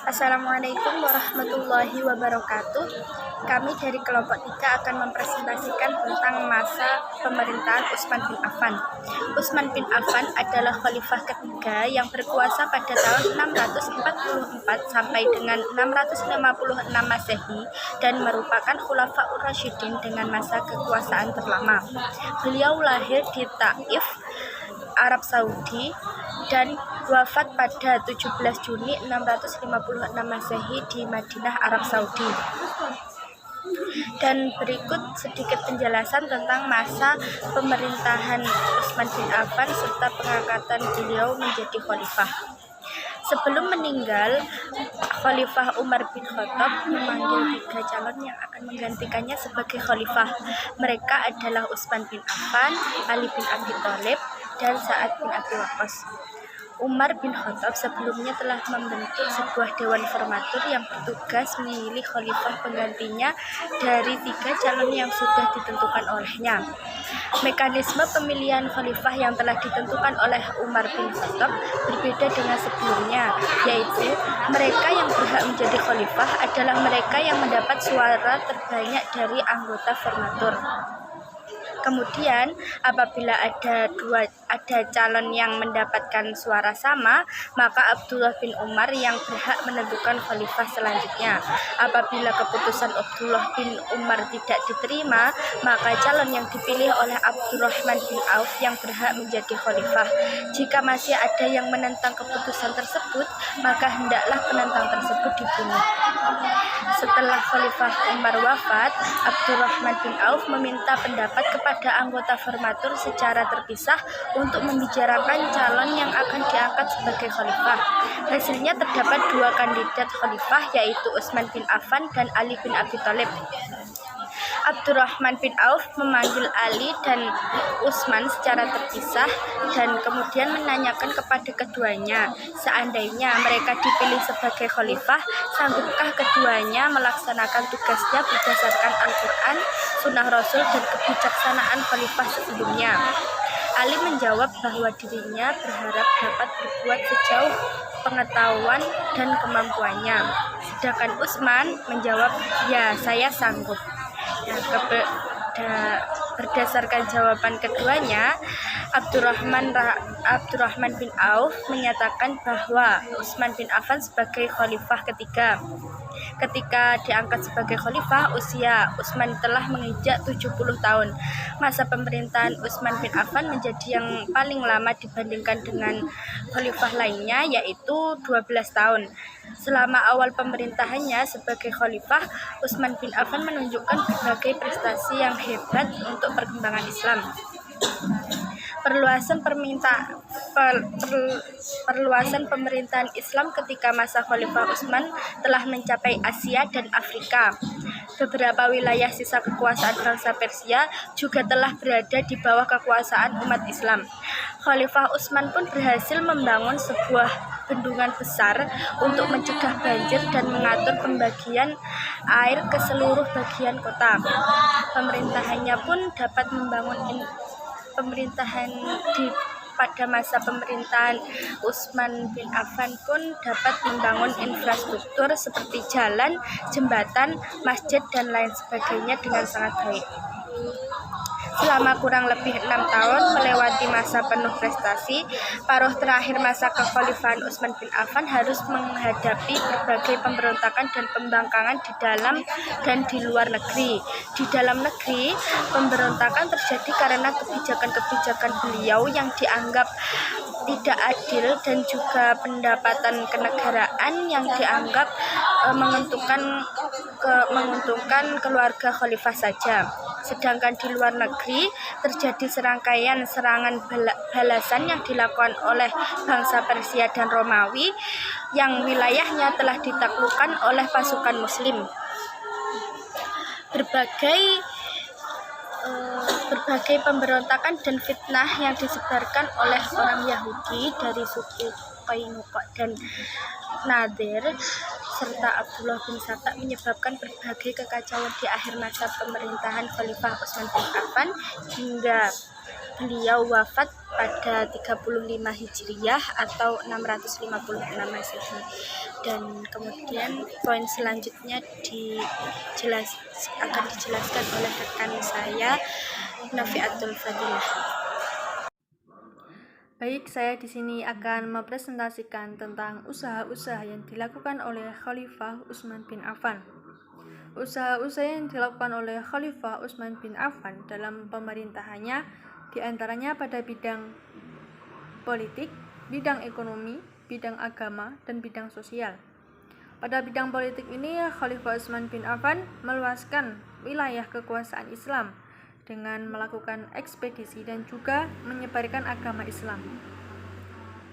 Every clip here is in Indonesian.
Assalamualaikum warahmatullahi wabarakatuh. Kami dari kelompok 3 akan mempresentasikan tentang masa pemerintahan Utsman bin Affan. Utsman bin Affan adalah khalifah ketiga yang berkuasa pada tahun 644 sampai dengan 656 Masehi dan merupakan Khulafaur Rasyidin dengan masa kekuasaan terlama. Beliau lahir di Taif, Arab Saudi dan wafat pada 17 Juni 656 Masehi di Madinah, Arab Saudi. Dan berikut sedikit penjelasan tentang masa pemerintahan Utsman bin Affan serta pengangkatan beliau menjadi khalifah. Sebelum meninggal, Khalifah Umar bin Khattab memanggil 3 calon yang akan menggantikannya sebagai khalifah. Mereka adalah Utsman bin Affan, Ali bin Abi Thalib, dan Sa'ad bin Abi Waqqas. Umar bin Khattab sebelumnya telah membentuk sebuah dewan formatur yang bertugas memilih khalifah penggantinya dari 3 calon yang sudah ditentukan olehnya. Mekanisme pemilihan khalifah yang telah ditentukan oleh Umar bin Khattab berbeda dengan sebelumnya, yaitu mereka yang berhak menjadi khalifah adalah mereka yang mendapat suara terbanyak dari anggota formatur. Kemudian apabila ada calon yang mendapatkan suara sama, maka Abdullah bin Umar yang berhak menentukan khalifah selanjutnya. Apabila keputusan Abdullah bin Umar tidak diterima, maka calon yang dipilih oleh Abdurrahman bin Auf yang berhak menjadi khalifah. Jika masih ada yang menentang keputusan tersebut, maka hendaklah penentang tersebut dibunuh. Setelah Khalifah Umar wafat, Abdurrahman bin Auf meminta pendapat kepada anggota formatur secara terpisah untuk membicarakan calon yang akan diangkat sebagai khalifah. Hasilnya terdapat 2 kandidat khalifah, yaitu Utsman bin Affan dan Ali bin Abi Thalib. Abdurrahman bin Auf memanggil Ali dan Utsman secara terpisah dan kemudian menanyakan kepada keduanya, seandainya mereka dipilih sebagai khalifah, sanggupkah keduanya melaksanakan tugasnya berdasarkan Al-Quran, Sunnah Rasul, dan kebijaksanaan khalifah sebelumnya? Ali menjawab bahwa dirinya berharap dapat berbuat sejauh pengetahuan dan kemampuannya. Sedangkan Utsman menjawab, "Ya, saya sanggup." Berdasarkan jawaban keduanya, Abdurrahman bin Auf menyatakan bahwa Utsman bin Affan sebagai khalifah ketiga. Ketika diangkat sebagai khalifah, usia Utsman telah menginjak 70 tahun. Masa pemerintahan Utsman bin Affan menjadi yang paling lama dibandingkan dengan khalifah lainnya, yaitu 12 tahun. Selama awal pemerintahannya sebagai khalifah, Utsman bin Affan menunjukkan berbagai prestasi yang hebat untuk perkembangan Islam. Perluasan pemerintahan Islam ketika masa Khalifah Utsman telah mencapai Asia dan Afrika. Beberapa wilayah sisa kekuasaan bangsa Persia juga telah berada di bawah kekuasaan umat Islam. Khalifah Utsman pun berhasil membangun sebuah bendungan besar untuk mencegah banjir dan mengatur pembagian air ke seluruh bagian kota. Pada masa pemerintahan Utsman bin Affan pun dapat membangun infrastruktur seperti jalan, jembatan, masjid, dan lain sebagainya dengan sangat baik. Selama kurang lebih 6 tahun melewati masa penuh prestasi, paruh terakhir masa kekhalifahan Utsman bin Affan harus menghadapi berbagai pemberontakan dan pembangkangan di dalam dan di luar negeri. Di dalam negeri, pemberontakan terjadi karena kebijakan-kebijakan beliau yang dianggap tidak adil dan juga pendapatan kenegaraan yang dianggap menguntungkan keluarga khalifah saja. Sedangkan di luar negeri terjadi serangkaian serangan balasan yang dilakukan oleh bangsa Persia dan Romawi yang wilayahnya telah ditaklukkan oleh pasukan Muslim. Berbagai pemberontakan dan fitnah yang disebarkan oleh orang Yahudi dari suku Qainuqa dan Nadir serta Abdullah bin Saba menyebabkan berbagai kekacauan di akhir masa pemerintahan Khalifah Utsman bin Affan hingga Beliau wafat pada 35 Hijriyah atau 656 Masehi. Dan kemudian poin selanjutnya akan dijelaskan oleh rekan saya, Nafiatul Fadilah. Baik, saya di sini akan mempresentasikan tentang usaha-usaha yang dilakukan oleh Khalifah Utsman bin Affan. Usaha-usaha yang dilakukan oleh Khalifah Utsman bin Affan dalam pemerintahannya diantaranya pada bidang politik, bidang ekonomi, bidang agama, dan bidang sosial. Pada bidang politik ini, Khalifah Utsman bin Affan meluaskan wilayah kekuasaan Islam dengan melakukan ekspedisi dan juga menyebarkan agama Islam.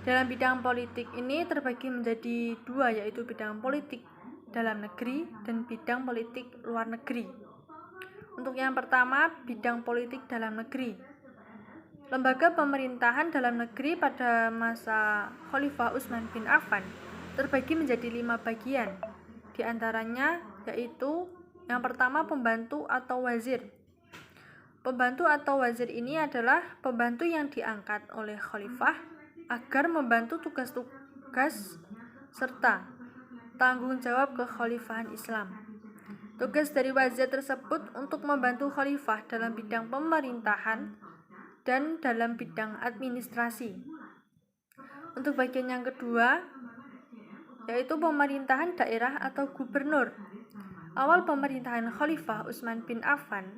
Dalam bidang politik ini terbagi menjadi dua, yaitu bidang politik dalam negeri dan bidang politik luar negeri. Untuk yang pertama, bidang politik dalam negeri. Lembaga pemerintahan dalam negeri pada masa Khalifah Utsman bin Affan terbagi menjadi 5 bagian. Di antaranya yaitu yang pertama, pembantu atau wazir. Pembantu atau wazir ini adalah pembantu yang diangkat oleh khalifah agar membantu tugas-tugas serta tanggung jawab kekhalifahan Islam. Tugas dari wazir tersebut untuk membantu khalifah dalam bidang pemerintahan dan dalam bidang administrasi. Untuk bagian yang kedua, yaitu pemerintahan daerah atau gubernur. Awal pemerintahan Khalifah Utsman bin Affan,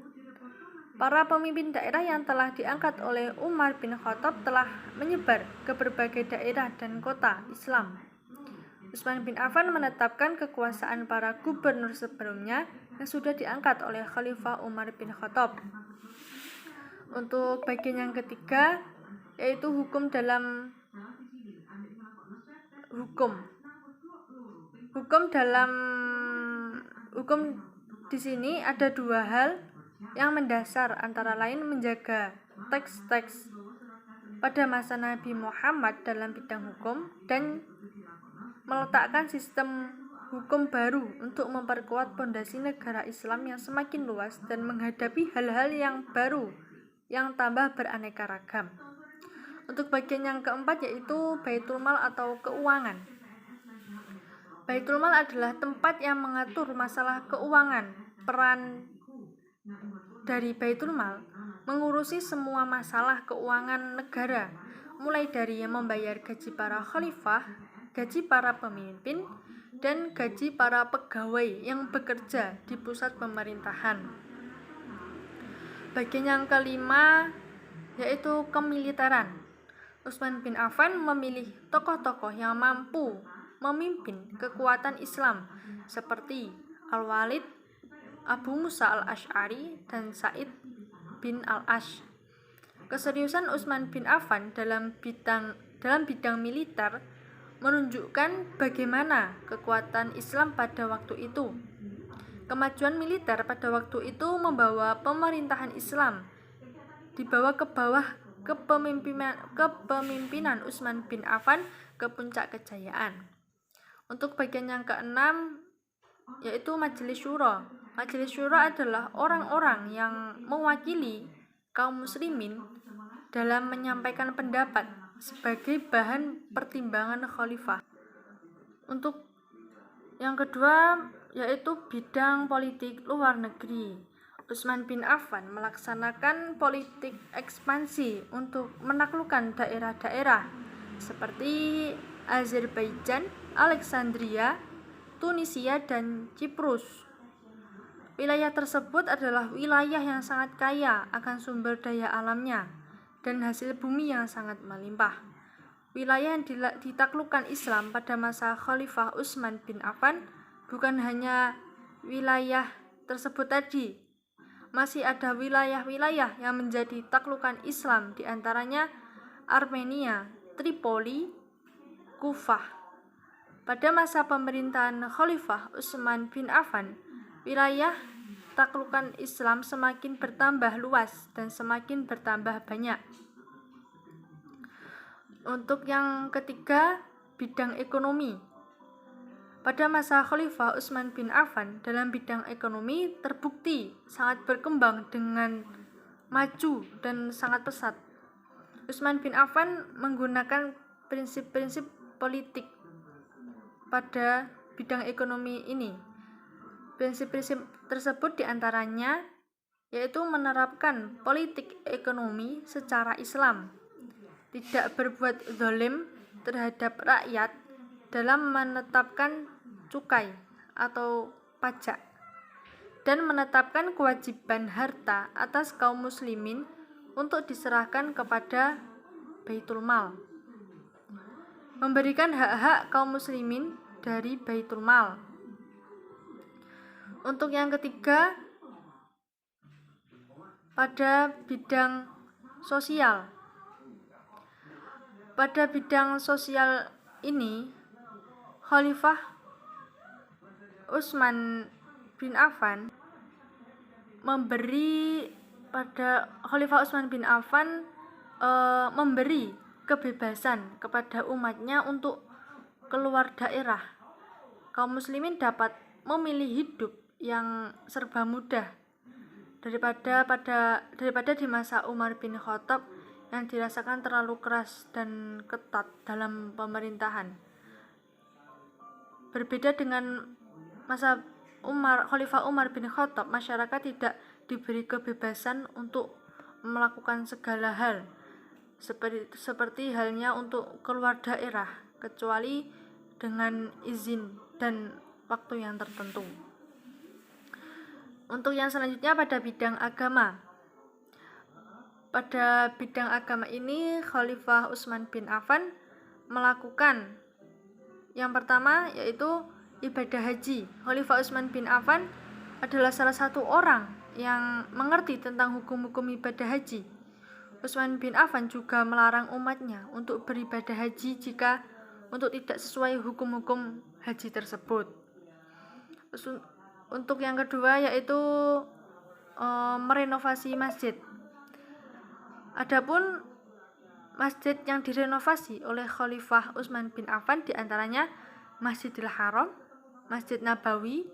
para pemimpin daerah yang telah diangkat oleh Umar bin Khattab telah menyebar ke berbagai daerah dan kota Islam. Utsman bin Affan menetapkan kekuasaan para gubernur sebelumnya yang sudah diangkat oleh Khalifah Umar bin Khattab. Untuk bagian yang ketiga, yaitu hukum di sini ada dua hal yang mendasar, antara lain menjaga teks-teks pada masa Nabi Muhammad dalam bidang hukum dan meletakkan sistem hukum baru untuk memperkuat pondasi negara Islam yang semakin luas dan menghadapi hal-hal yang baru yang tambah beraneka ragam. Untuk bagian yang keempat yaitu Baitul Mal atau keuangan. Baitul Mal adalah tempat yang mengatur masalah keuangan. Peran dari Baitul Mal mengurusi semua masalah keuangan negara, mulai dari yang membayar gaji para khalifah, gaji para pemimpin, dan gaji para pegawai yang bekerja di pusat pemerintahan. Bagian yang kelima yaitu kemiliteran. Utsman bin Affan memilih tokoh-tokoh yang mampu memimpin kekuatan Islam seperti Al-Walid, Abu Musa al-Asy'ari, dan Sa'id bin al-Ash. Keseriusan Utsman bin Affan dalam bidang militer menunjukkan bagaimana kekuatan Islam pada waktu itu. Kemajuan militer pada waktu itu membawa pemerintahan Islam dibawa ke bawah kepemimpinan Utsman bin Affan ke puncak kejayaan. Untuk bagian yang keenam yaitu Majelis Syura. Majelis Syura adalah orang-orang yang mewakili kaum muslimin dalam menyampaikan pendapat sebagai bahan pertimbangan khalifah. Untuk yang kedua yaitu bidang politik luar negeri. Utsman bin Affan melaksanakan politik ekspansi untuk menaklukkan daerah-daerah seperti Azerbaijan, Alexandria, Tunisia, dan Kiprus. Wilayah tersebut adalah wilayah yang sangat kaya akan sumber daya alamnya dan hasil bumi yang sangat melimpah. Wilayah yang ditaklukkan Islam pada masa Khalifah Utsman bin Affan bukan hanya wilayah tersebut tadi, masih ada wilayah-wilayah yang menjadi taklukan Islam, diantaranya Armenia, Tripoli, Kufah. Pada masa pemerintahan Khalifah Utsman bin Affan, wilayah taklukan Islam semakin bertambah luas dan semakin bertambah banyak. Untuk yang ketiga, bidang ekonomi. Pada masa Khalifah Utsman bin Affan, dalam bidang ekonomi terbukti sangat berkembang dengan maju dan sangat pesat. Utsman bin Affan menggunakan prinsip-prinsip politik pada bidang ekonomi ini. Prinsip-prinsip tersebut diantaranya yaitu menerapkan politik ekonomi secara Islam, tidak berbuat zalim terhadap rakyat dalam menetapkan cukai atau pajak, dan menetapkan kewajiban harta atas kaum muslimin untuk diserahkan kepada Baitul Mal, memberikan hak-hak kaum muslimin dari Baitul Mal. Untuk yang ketiga, pada bidang sosial. Pada bidang sosial ini, Khalifah Utsman bin Affan memberi kebebasan kepada umatnya untuk keluar daerah. Kaum muslimin dapat memilih hidup yang serba mudah daripada di masa Umar bin Khattab yang dirasakan terlalu keras dan ketat dalam pemerintahan. Berbeda dengan masa Khalifah Umar bin Khattab, masyarakat tidak diberi kebebasan untuk melakukan segala hal, seperti halnya untuk keluar daerah, kecuali dengan izin dan waktu yang tertentu. Untuk yang selanjutnya pada bidang agama. Pada bidang agama ini, Khalifah Utsman bin Affan melakukan yang pertama yaitu ibadah haji. Khalifah Utsman bin Affan adalah salah satu orang yang mengerti tentang hukum-hukum ibadah haji. Utsman bin Affan juga melarang umatnya untuk beribadah haji jika untuk tidak sesuai hukum-hukum haji tersebut. Untuk yang kedua yaitu merenovasi masjid. Adapun masjid yang direnovasi oleh Khalifah Utsman bin Affan diantaranya Masjidil Haram, Masjid Nabawi,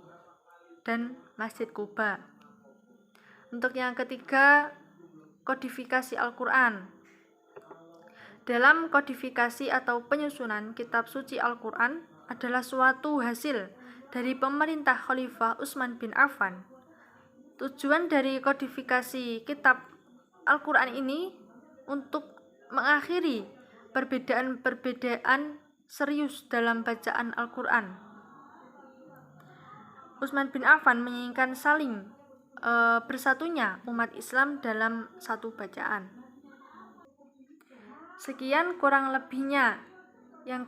dan Masjid Quba. Untuk yang ketiga, kodifikasi Al-Quran. Dalam kodifikasi atau penyusunan kitab suci Al-Quran adalah suatu hasil dari pemerintah Khalifah Utsman bin Affan. Tujuan dari kodifikasi kitab Al-Quran ini untuk mengakhiri perbedaan-perbedaan serius dalam bacaan Al-Quran. Utsman bin Affan menginginkan saling bersatunya umat Islam dalam satu bacaan. Sekian kurang lebihnya yang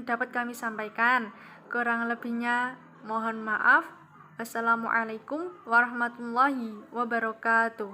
dapat kami sampaikan. Kurang lebihnya mohon maaf. Wassalamualaikum warahmatullahi wabarakatuh.